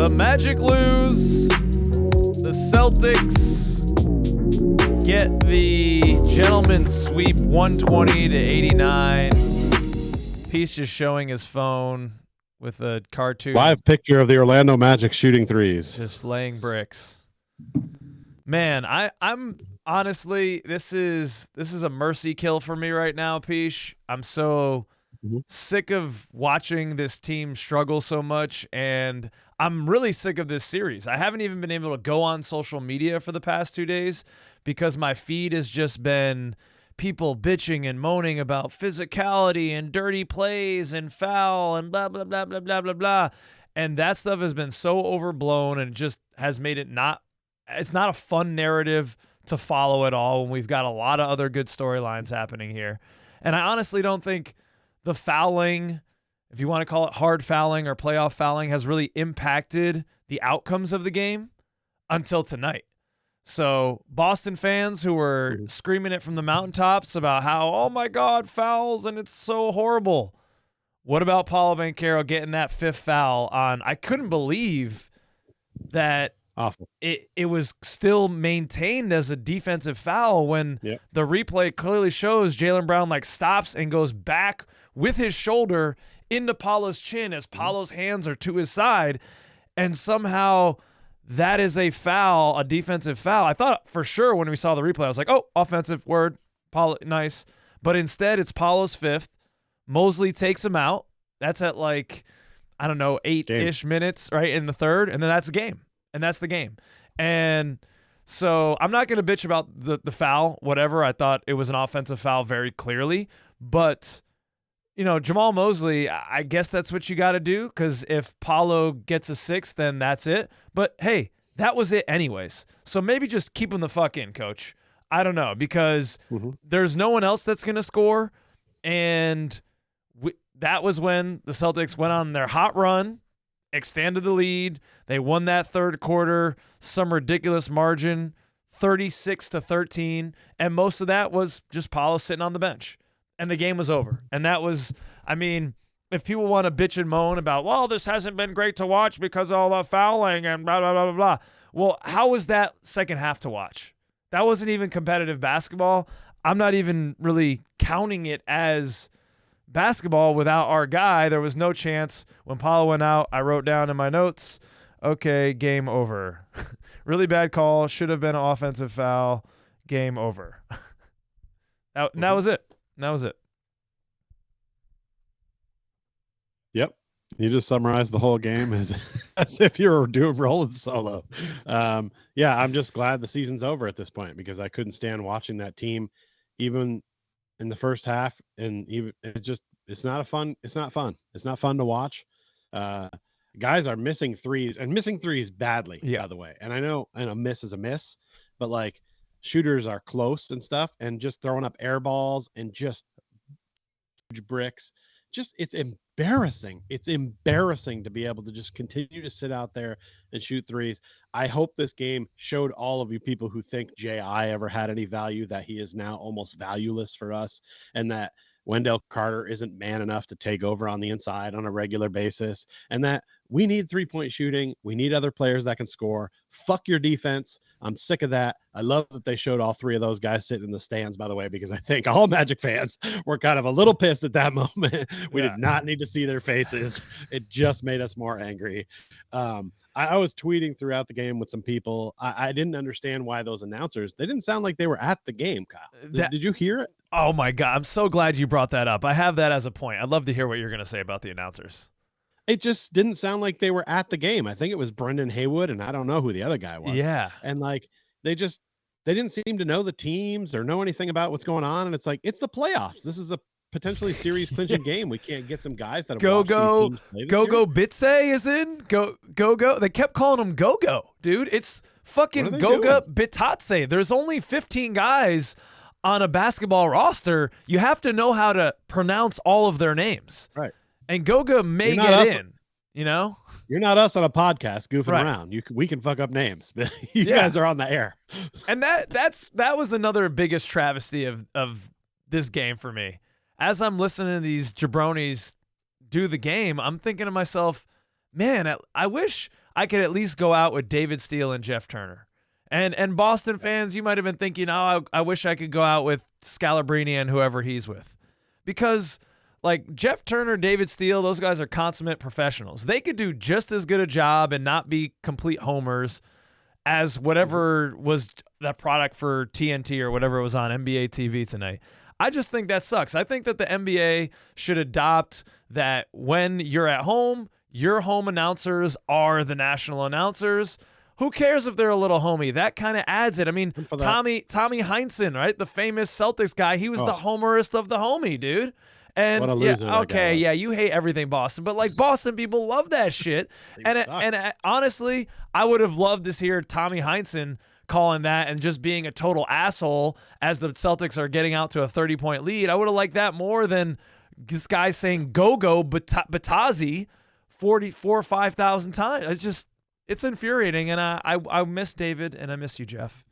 The Magic lose. The Celtics get the gentleman's sweep 120-89. Peach just showing his phone with a cartoon. Live picture of the Orlando Magic shooting threes. Just laying bricks. Man, I'm honestly, this is a mercy kill for me right now, Peach. I'm so sick of watching this team struggle so much, and I'm really sick of this series. I haven't even been able to go on social media for the past 2 days because my feed has just been people bitching and moaning about physicality and dirty plays and foul and blah, blah, blah, blah, blah, blah, blah. And that stuff has been so overblown and just has made it it's not a fun narrative to follow at all when we've got a lot of other good storylines happening here. And I honestly don't think the fouling, if you want to call it hard fouling or playoff fouling, has really impacted the outcomes of the game until tonight. So Boston fans who were screaming it from the mountaintops about how, oh my God, fouls and it's so horrible. What about Paolo Banchero getting that fifth foul on? I couldn't believe that awful. It was still maintained as a defensive foul when the replay clearly shows Jaylen Brown stops and goes back with his shoulder into Paolo's chin as Paolo's hands are to his side, and somehow that is a foul, a defensive foul. I thought for sure when we saw the replay, I was like, oh, offensive, word, Paolo, nice. But instead, it's Paolo's fifth. Mosley takes him out. That's at 8-ish minutes, right, in the third, and then that's the game. And that's the game. And so I'm not going to bitch about the foul, whatever. I thought it was an offensive foul very clearly. But, Jamal Mosley, I guess that's what you got to do, because if Paolo gets a sixth, then that's it. But, hey, that was it anyways. So maybe just keep him the fuck in, coach. I don't know, because there's no one else that's going to score. And that was when the Celtics went on their hot run, extended the lead. They won that third quarter, some ridiculous margin, 36-13, and most of that was just Paolo sitting on the bench, and the game was over. And that was, if people want to bitch and moan about, well, this hasn't been great to watch because of all the fouling and blah, blah, blah, blah, blah. Well, how was that second half to watch? That wasn't even competitive basketball. I'm not even really counting it as basketball without our guy. There was no chance. When Paolo went out, I wrote down in my notes, okay, game over. Really bad call. Should have been an offensive foul. Game over. That was it. That was it. Yep. You just summarized the whole game as if you were doing rolling solo. I'm just glad the season's over at this point, because I couldn't stand watching that team even in the first half, and even it's not fun to watch. Guys are missing threes badly, by the way. And I know a miss is a miss, but shooters are close and stuff, and just throwing up air balls and just huge bricks. It's embarrassing. It's embarrassing to be able to just continue to sit out there and shoot threes. I hope this game showed all of you people who think J.I. ever had any value that he is now almost valueless for us, and that Wendell Carter isn't man enough to take over on the inside on a regular basis, and that we need three-point shooting. We need other players that can score. Fuck your defense. I'm sick of that. I love that they showed all three of those guys sitting in the stands, by the way, because I think all Magic fans were kind of a little pissed at that moment. We did not need to see their faces. It just made us more angry. I was tweeting throughout the game with some people. I didn't understand why those announcers, they didn't sound like they were at the game, Kyle. Did you hear it? Oh, my God. I'm so glad you brought that up. I have that as a point. I'd love to hear what you're going to say about the announcers. It just didn't sound like they were at the game. I think it was Brendan Haywood, and I don't know who the other guy was. Yeah. And they didn't seem to know the teams or know anything about what's going on. And it's it's the playoffs. This is a potentially series clinching game. We can't get some guys that have watched these teams play this year? Bitse is in. Go. They kept calling him Go, dude. It's fucking Goga Bitadze. There's only 15 guys on a basketball roster. You have to know how to pronounce all of their names. Right. And Goga may get in, You're not us on a podcast goofing around. We can fuck up names. You guys are on the air. And that was another biggest travesty of this game for me. As I'm listening to these jabronis do the game, I'm thinking to myself, man, I wish I could at least go out with David Steele and Jeff Turner. And Boston fans, you might have been thinking, oh, I wish I could go out with Scalabrine and whoever he's with. Because, like, Jeff Turner, David Steele, those guys are consummate professionals. They could do just as good a job and not be complete homers as whatever was that product for TNT or whatever was on NBA TV tonight. I just think that sucks. I think that the NBA should adopt that when you're at home, your home announcers are the national announcers. Who cares if they're a little homie? That kind of adds it. I mean, Tommy Heinsohn, right? The famous Celtics guy. He was the homerist of the homie, dude. And what a loser that guy was. You hate everything Boston, but like Boston people love that shit. and honestly, I would have loved to hear Tommy Heinsohn calling that and just being a total asshole as the Celtics are getting out to a 30-point lead. I would have liked that more than this guy saying "go Batazzi" 44 or 5,000 times. It's infuriating, and I miss David, and I miss you, Jeff.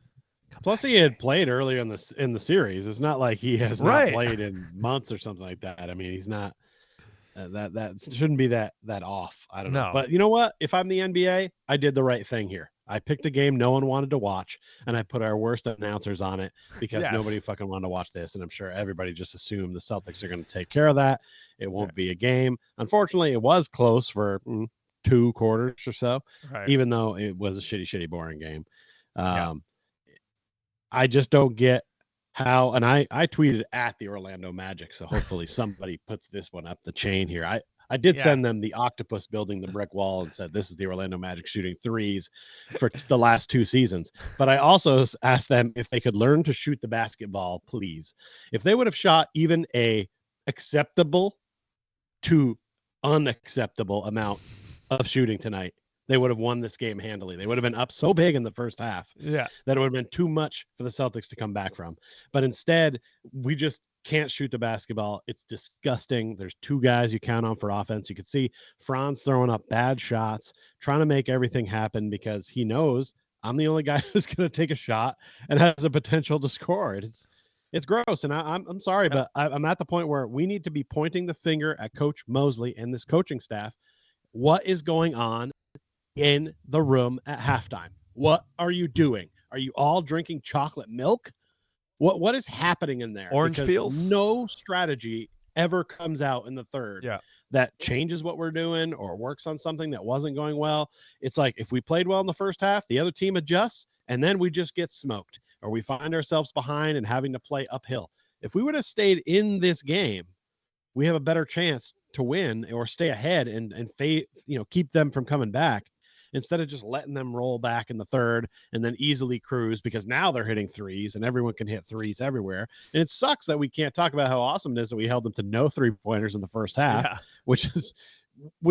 Plus, he had played earlier in the series. It's not like he has not played in months or something like that. I mean, he's not that shouldn't be that off. I don't know. But you know what? If I'm the NBA, I did the right thing here. I picked a game no one wanted to watch, and I put our worst announcers on it because nobody fucking wanted to watch this, and I'm sure everybody just assumed the Celtics are going to take care of that. It won't be a game. Unfortunately, it was close for 2 quarters or so, even though it was a shitty, boring game. I just don't get how, and I tweeted at the Orlando Magic, so hopefully somebody puts this one up the chain here. I did send them the octopus building the brick wall and said, this is the Orlando Magic shooting threes for the last 2 seasons. But I also asked them if they could learn to shoot the basketball, please. If they would have shot even a acceptable to unacceptable amount of shooting tonight, they would have won this game handily. They would have been up so big in the first half that it would have been too much for the Celtics to come back from. But instead, we just can't shoot the basketball. It's disgusting. There's 2 guys you count on for offense. You can see Franz throwing up bad shots, trying to make everything happen because he knows I'm the only guy who's going to take a shot and has a potential to score. It's gross, and I'm sorry, but I'm at the point where we need to be pointing the finger at Coach Mosley and this coaching staff. What is going on in the room at halftime? What are you doing? Are you all drinking chocolate milk? What is happening in there? Orange peels? No strategy ever comes out in the third that changes what we're doing or works on something that wasn't going well. It's like if we played well in the first half, the other team adjusts, and then we just get smoked, or we find ourselves behind and having to play uphill. If we would have stayed in this game, we have a better chance to win or stay ahead and keep them from coming back, instead of just letting them roll back in the third and then easily cruise, because now they're hitting threes and everyone can hit threes everywhere. And it sucks that we can't talk about how awesome it is that we held them to no 3-pointers in the first half, which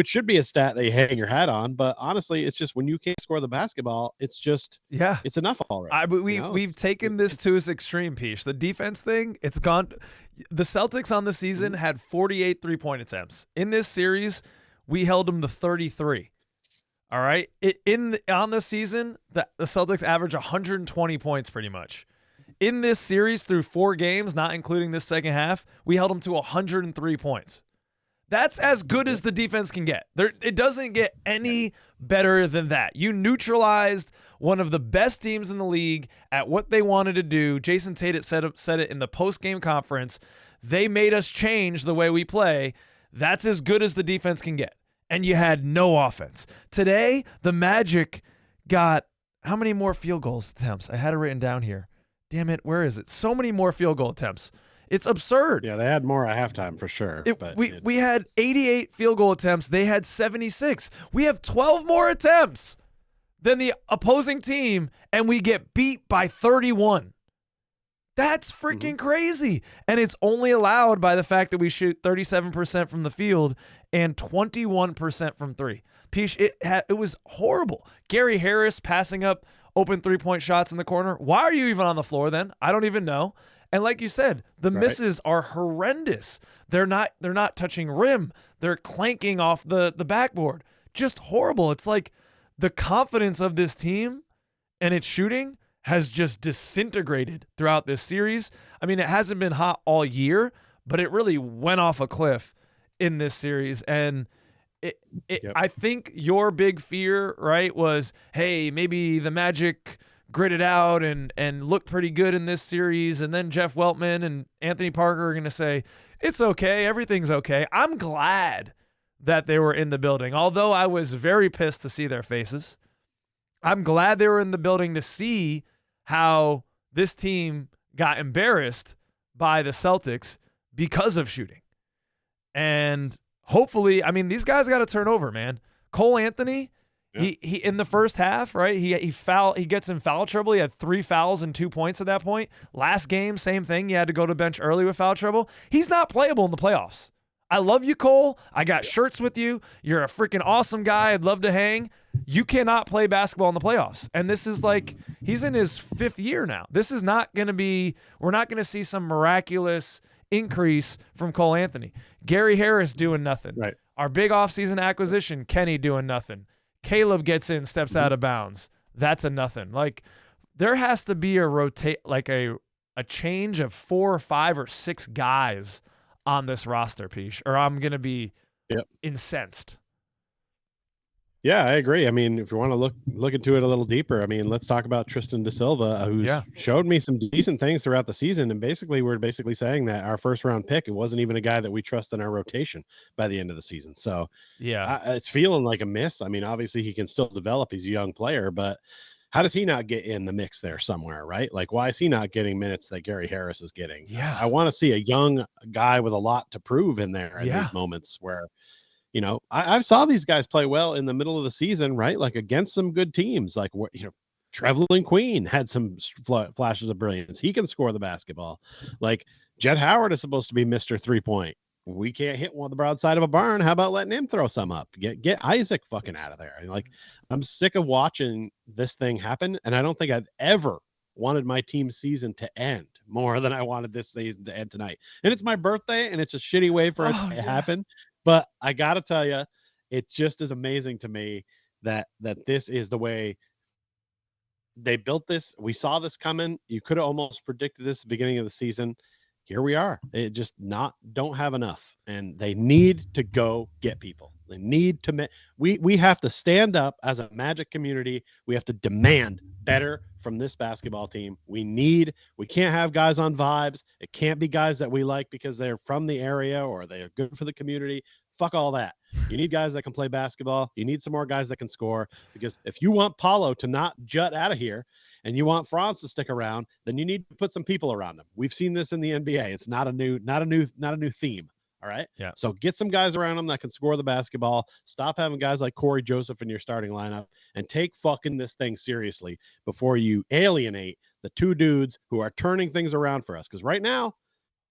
should be a stat that you hang your hat on. But honestly, it's just when you can't score the basketball, it's just it's enough already. We've taken this to its extreme, Pish. The defense thing, it's gone. The Celtics on the season had 48 3-point attempts. In this series, we held them to 33. All right. On the season, the Celtics average 120 points pretty much. In this series through 4 games, not including this second half, we held them to 103 points. That's as good as the defense can get. It doesn't get any better than that. You neutralized one of the best teams in the league at what they wanted to do. Jason Tate said it in the post-game conference. They made us change the way we play. That's as good as the defense can get. And you had no offense. Today, the Magic got how many more field goal attempts? I had it written down here. Damn it, where is it? So many more field goal attempts. It's absurd. Yeah, they had more at halftime for sure. We had 88 field goal attempts. They had 76. We have 12 more attempts than the opposing team, and we get beat by 31. That's freaking crazy. And it's only allowed by the fact that we shoot 37% from the field and 21% from 3. Pish, it was horrible. Gary Harris passing up open 3-point shots in the corner. Why are you even on the floor then? I don't even know. And like you said, the misses are horrendous. They're not touching rim. They're clanking off the backboard. Just horrible. It's like the confidence of this team and its shooting has just disintegrated throughout this series. I mean, it hasn't been hot all year, but it really went off a cliff in this series. And Yep. I think your big fear, right, was, hey, maybe the Magic gritted out and looked pretty good in this series, and then Jeff Weltman and Anthony Parker are going to say, it's okay, everything's okay. I'm glad that they were in the building, although I was very pissed to see their faces. I'm glad they were in the building to see how this team got embarrassed by the Celtics because of shooting. And hopefully, I mean, these guys got to turn over, man. Cole Anthony, he in the first half, right? He gets in foul trouble. He had 3 fouls and 2 points at that point. Last game, same thing. He had to go to bench early with foul trouble. He's not playable in the playoffs. I love you, Cole. I got shirts with you. You're a freaking awesome guy. I'd love to hang. You cannot play basketball in the playoffs. And this is like, he's in his 5th year now. This is not going to be, we're not going to see some miraculous increase from Cole Anthony. Gary Harris doing nothing. Right. Our big offseason acquisition, Kenny doing nothing. Caleb gets in, steps out of bounds. That's a nothing. Like, there has to be a change of 4 or 5 or 6 guys on this roster, Pish, or I'm going to be incensed. Yeah, I agree. I mean, if you want to look into it a little deeper, I mean, let's talk about Tristan da Silva, who's showed me some decent things throughout the season. And we're basically saying that our first round pick, it wasn't even a guy that we trust in our rotation by the end of the season. So it's feeling like a miss. I mean, obviously he can still develop. He's a young player, but how does he not get in the mix there somewhere, right? Like, why is he not getting minutes that Gary Harris is getting? Yeah. I want to see a young guy with a lot to prove in there in these moments where, you know, I saw these guys play well in the middle of the season, right? Like against some good teams, like, you know, Trevelyan Queen had some flashes of brilliance. He can score the basketball. Like Jet Howard is supposed to be Mr. 3-point. We can't hit one on the broadside of a barn. How about letting him throw some up? Get Isaac fucking out of there. Like, I'm sick of watching this thing happen, and I don't think I've ever wanted my team's season to end more than I wanted this season to end tonight. And it's my birthday, and it's a shitty way for it to happen. But I got to tell you, it just is amazing to me that this is the way they built this. We saw this coming. You could have almost predicted this at the beginning of the season. Here we are. It just don't have enough, and they need to go get people. They need to we have to stand up as a Magic community. We have to demand better from this basketball team. We can't have guys on vibes. It can't be guys that we like because they're from the area or they are good for the community. Fuck all that. You need guys that can play basketball. You need some more guys that can score, because if you want Paulo to not jut out of here and you want Franz to stick around, then you need to put some people around him. We've seen this in the NBA. It's not a new theme. All right. Yeah. So get some guys around them that can score the basketball. Stop having guys like Corey Joseph in your starting lineup, and take fucking this thing seriously before you alienate the 2 dudes who are turning things around for us. Because right now,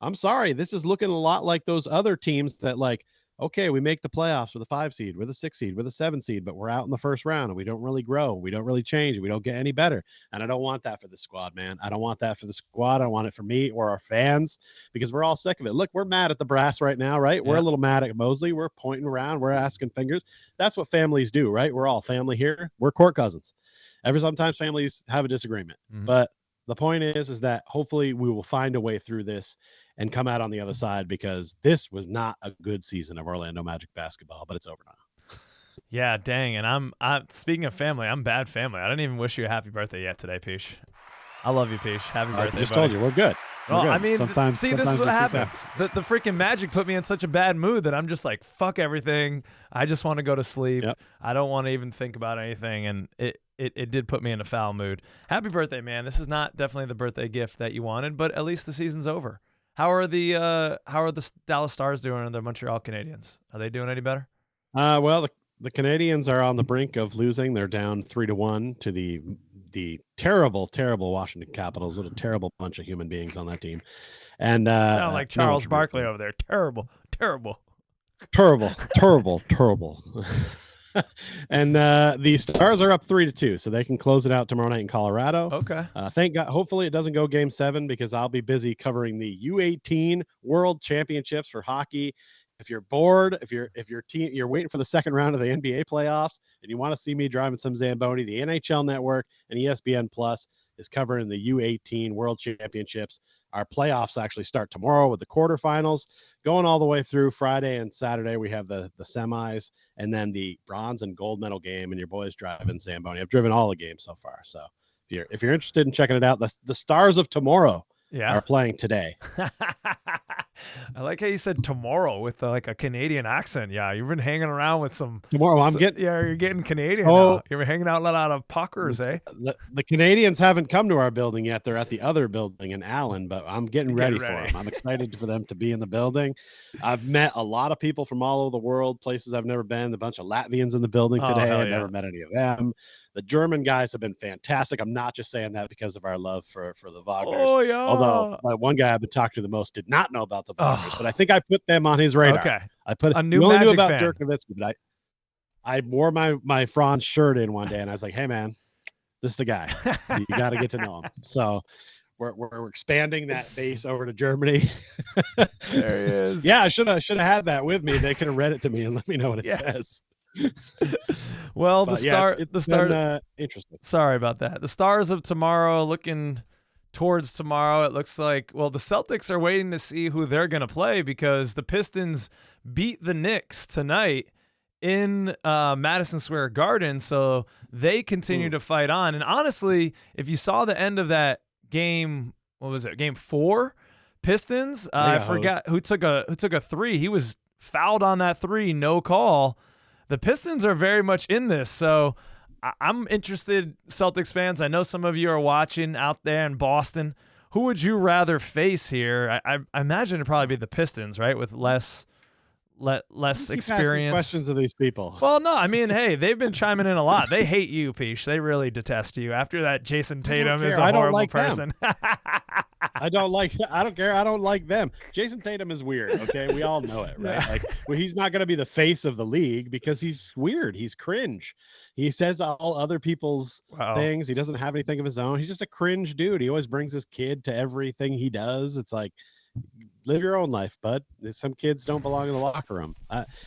I'm sorry, this is looking a lot like those other teams that, like, okay, we make the playoffs with a 5 seed, with a 6 seed, with a 7 seed, but we're out in the first round and we don't really grow. We don't really change. We don't get any better. And I don't want that for the squad, man. I don't want that for the squad. I don't want it for me or our fans, because we're all sick of it. Look, we're mad at the brass right now, right? We're a little mad at Mosley. We're pointing around. We're asking fingers. That's what families do, right? We're all family here. We're court cousins. Sometimes families have a disagreement, but the point is that hopefully we will find a way through this and come out on the other side, because this was not a good season of Orlando Magic basketball, but it's over now. Yeah, dang. And I'm speaking of family, I'm bad family. I didn't even wish you a happy birthday yet today, Pish. I love you, Pish. Happy birthday, I just buddy. told you, we're good. Well, good. I mean, sometimes this is what happens. The freaking Magic put me in such a bad mood that I'm just like, fuck everything. I just want to go to sleep. Yep. I don't want to even think about anything. And it did put me in a foul mood. Happy birthday, man. This is not definitely the birthday gift that you wanted, but at least the season's over. How are the Dallas Stars doing and the Montreal Canadiens? Are they doing any better? Well, the Canadians are on the brink of losing. They're down 3-1 to the terrible Washington Capitals. What a terrible bunch of human beings on that team. And sound like Charles Barkley over there. Terrible. And the Stars are up 3-2, so they can close it out tomorrow night in Colorado. Okay. Thank God. Hopefully it doesn't go Game 7, because I'll be busy covering the U18 World Championships for hockey. If you're bored, if your team, you're waiting for the second round of the NBA playoffs, and you want to see me driving some Zamboni, the NHL Network and ESPN Plus is covering the U18 World Championships. Our playoffs actually start tomorrow with the quarterfinals, going all the way through Friday and Saturday. We have the semis and then the bronze and gold medal game. And your boy's driving Zamboni. I've driven all the games so far. So if you're interested in checking it out, the stars of tomorrow are playing today. I like how you said tomorrow with like a Canadian accent. Yeah, you've been hanging around with some tomorrow. You're getting Canadian now. You're hanging out with a lot of puckers, eh? The Canadians haven't come to our building yet. They're at the other building in Allen, but I'm getting ready for them. I'm excited for them to be in the building. I've met a lot of people from all over the world, places I've never been. A bunch of Latvians in the building today. I've never met any of them. The German guys have been fantastic. I'm not just saying that because of our love for the Wagners. Oh, yeah. Although one guy I've been talking to the most did not know about the Wagners, but I think I put them on his radar. Okay. I put a new we only Magic knew about fan. Dirk Nowitzki, but I wore my Franz shirt in one day, and I was like, "Hey, man, this is the guy. You got to get to know him." So we're expanding that base over to Germany. There he is. Yeah, I should have had that with me. They could have read it to me and let me know what it says. Well, but interesting. Sorry about that. The stars of tomorrow, looking towards tomorrow, it looks like, well, the Celtics are waiting to see who they're going to play because the Pistons beat the Knicks tonight in Madison Square Garden, so they continue to fight on. And honestly, if you saw the end of that game, what was it? Game 4, Pistons. I forgot who took a three. He was fouled on that three, no call. The Pistons are very much in this, so I'm interested, Celtics fans. I know some of you are watching out there in Boston. Who would you rather face here? I imagine it'd probably be the Pistons, right, with less experience. Questions of these people. Well, no, I mean, hey, they've been chiming in a lot. They hate you, Peach. They really detest you. After that, Jason Tatum is a horrible person. I don't care. I don't like them. Jason Tatum is weird. Okay. We all know it, right? Like, well, he's not going to be the face of the league because he's weird. He's cringe. He says all other people's things. He doesn't have anything of his own. He's just a cringe dude. He always brings his kid to everything he does. It's like, live your own life, bud. Some kids don't belong in the locker room.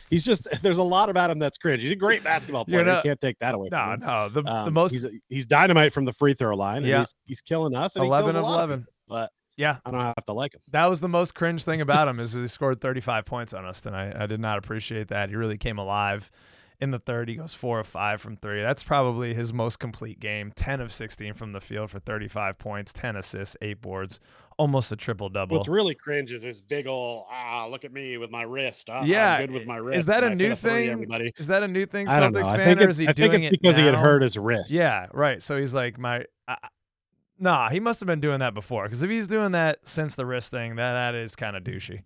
He's just, there's a lot about him that's cringe. He's a great basketball player. You can't take that away from him. No, the most. He's dynamite from the free throw line. And he's killing us. And 11 he of kills 11. But yeah, I don't have to like him. That was the most cringe thing about him is he scored 35 points on us tonight. I did not appreciate that. He really came alive in the third. He goes 4 of 5 from 3. That's probably his most complete game. 10 of 16 from the field for 35 points, 10 assists, 8 boards, almost a triple-double. What's really cringe is this big old, look at me with my wrist. I'm good with my wrist. Is that a new thing? Is that a new thing, Celtics fan, or is he doing it? I think it's because he had hurt his wrist. Yeah, right. So he's like, nah, he must have been doing that before, because if he's doing that since the wrist thing, that is kind of douchey.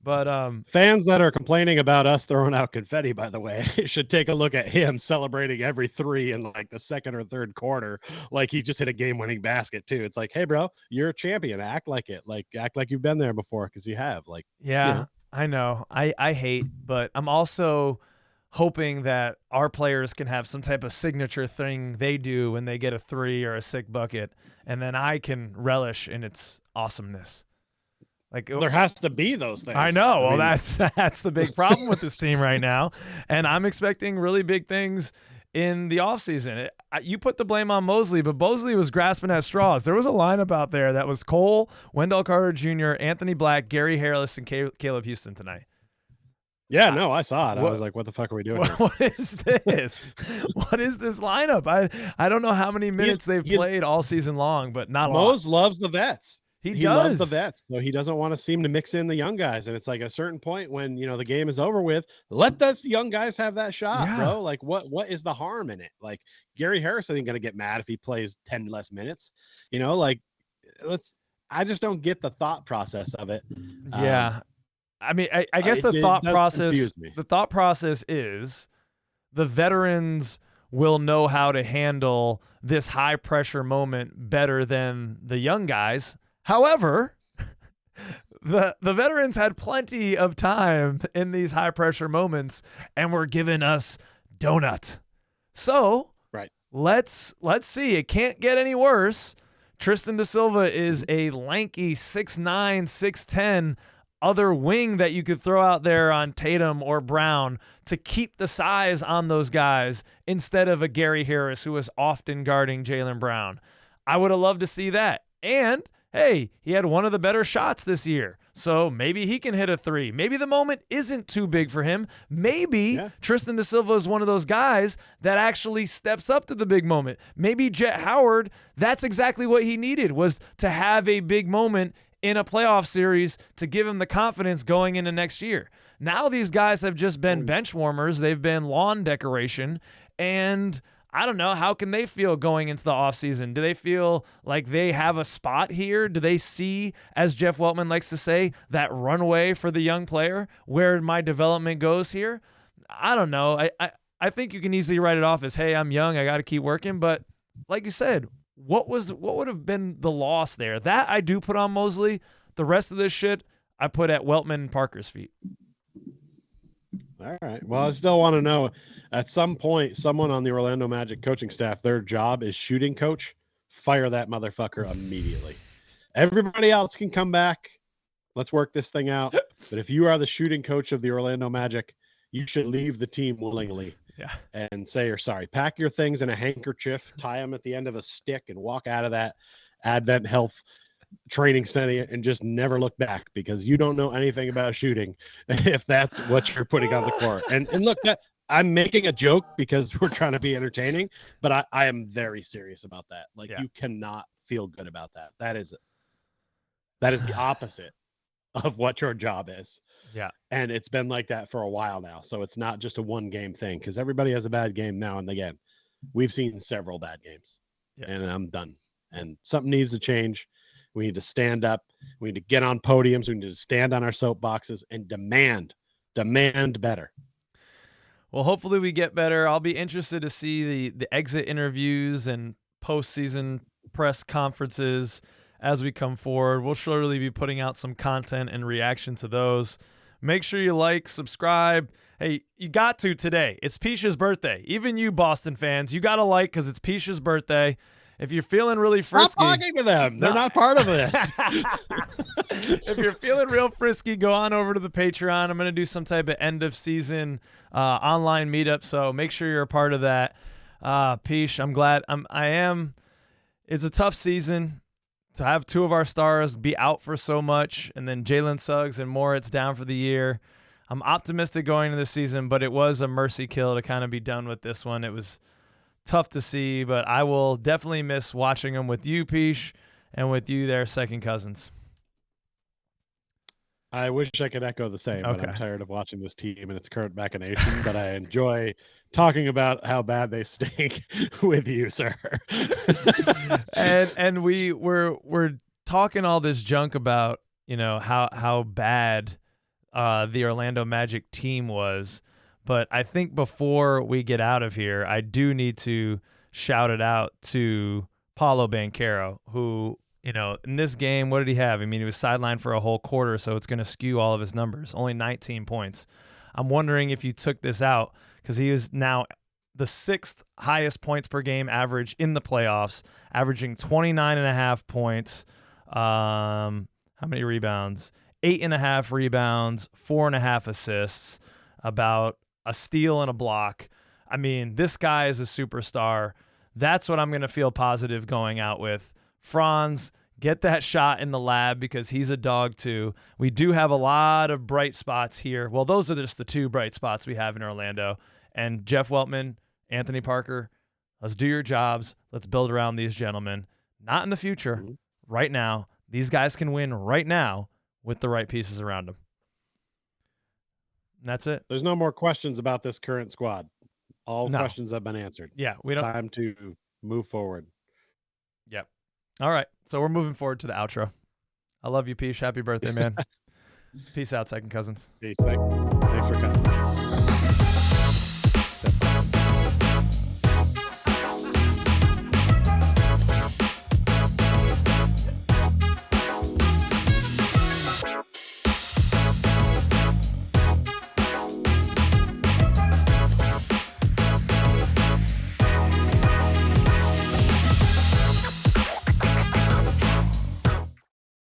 But fans that are complaining about us throwing out confetti, by the way, should take a look at him celebrating every 3 in like the second or third quarter, like he just hit a game-winning basket too. It's like, hey, bro, you're a champion. Act like it. Like act like you've been there before, because you have. Like, I know. I hate, but I'm also hoping that our players can have some type of signature thing they do when they get a 3 or a sick bucket, and then I can relish in its awesomeness. Like, there has to be those things. I know. Well, that's the big problem with this team right now, and I'm expecting really big things in the offseason. You put the blame on Mosley, but Mosley was grasping at straws. There was a lineup out there that was Cole, Wendell Carter Jr., Anthony Black, Gary Harris, and Caleb Houston tonight. Yeah, no, I saw it. I was like, what the fuck are we doing here? What is this? What is this lineup? I don't know how many minutes they've played all season long, but not a lot. Mose loves the vets. He loves the vets, so he doesn't want to seem to mix in the young guys. And it's like a certain point when, the game is over with, let those young guys have that shot, bro. Like, what is the harm in it? Like, Gary Harris ain't going to get mad if he plays 10 less minutes. I just don't get the thought process of it. Yeah. I mean, I guess the thought process is the veterans will know how to handle this high pressure moment better than the young guys. However, the veterans had plenty of time in these high pressure moments and were giving us donut. So let's see. It can't get any worse. Tristan da Silva is a lanky 6'9", 6'10", other wing that you could throw out there on Tatum or Brown to keep the size on those guys instead of a Gary Harris who is often guarding Jaylen Brown. I would have loved to see that. And hey, he had one of the better shots this year. So maybe he can hit a three. Maybe the moment isn't too big for him. Maybe Tristan da Silva is one of those guys that actually steps up to the big moment. Maybe Jet Howard, that's exactly what he needed, was to have a big moment in a playoff series to give him the confidence going into next year. Now these guys have just been bench warmers. They've been lawn decoration. And I don't know, how can they feel going into the offseason? Do they feel like they have a spot here? Do they see, as Jeff Weltman likes to say, that runway for the young player, where my development goes here? I don't know. I think you can easily write it off as, hey, I'm young, I got to keep working. But like you said, what would have been the loss there? That I do put on Mosley. The rest of this shit I put at Weltman and Parker's feet. All right. Well, I still want to know, at some point, someone on the Orlando Magic coaching staff, their job is shooting coach. Fire that motherfucker immediately. Everybody else can come back. Let's work this thing out. But if you are the shooting coach of the Orlando Magic, you should leave the team willingly. And say you're sorry. Pack your things in a handkerchief, tie them at the end of a stick, and walk out of that Advent Health training center and just never look back, because you don't know anything about shooting if that's what you're putting on the court. And look, that I'm making a joke because we're trying to be entertaining, but I am very serious about that. Like, you cannot feel good about that. That is the opposite of what your job is. Yeah. And it's been like that for a while now. So it's not just a one game thing, because everybody has a bad game now and again. We've seen several bad games, and I'm done. And something needs to change. We need to stand up. We need to get on podiums. We need to stand on our soapboxes and demand better. Well, hopefully we get better. I'll be interested to see the exit interviews and postseason press conferences as we come forward. We'll surely be putting out some content and reaction to those. Make sure you like, subscribe. Hey, you got to today. It's Pich's birthday. Even you Boston fans, you got to like, because it's Pich's birthday. If you're feeling really frisky, stop talking to them. They're not part of this. If you're feeling real frisky, go on over to the Patreon. I'm going to do some type of end of season online meetup, so make sure you're a part of that. Pich, I'm glad. I am. It's a tough season to have two of our stars be out for so much, and then Jalen Suggs and Moritz down for the year. I'm optimistic going into the season, but it was a mercy kill to kind of be done with this one. It was tough to see, but I will definitely miss watching them with you, Pich, and with you, their second cousins. I wish I could echo the same, but I'm tired of watching this team in its current machination, but I enjoy talking about how bad they stink with you, sir. and we're talking all this junk about, how bad the Orlando Magic team was. But I think before we get out of here, I do need to shout it out to Paolo Banchero, who, in this game, what did he have? I mean, he was sidelined for a whole quarter, so it's going to skew all of his numbers. Only 19 points. I'm wondering if you took this out, because he is now the 6th highest points per game average in the playoffs, averaging 29.5 points. How many rebounds? 8.5 rebounds, 4.5 assists, about a steal and a block. I mean, this guy is a superstar. That's what I'm going to feel positive going out with. Franz, get that shot in the lab, because he's a dog too. We do have a lot of bright spots here. Well, those are just the two bright spots we have in Orlando. And Jeff Weltman, Anthony Parker, let's do your jobs. Let's build around these gentlemen. Not in the future, right now. These guys can win right now with the right pieces around them. And that's it. There's no more questions about this current squad. All questions have been answered. Yeah, we don't. Time to move forward. Yep. All right, so we're moving forward to the outro. I love you, Pich. Happy birthday, man. Peace out, second cousins. Peace. Thanks for coming.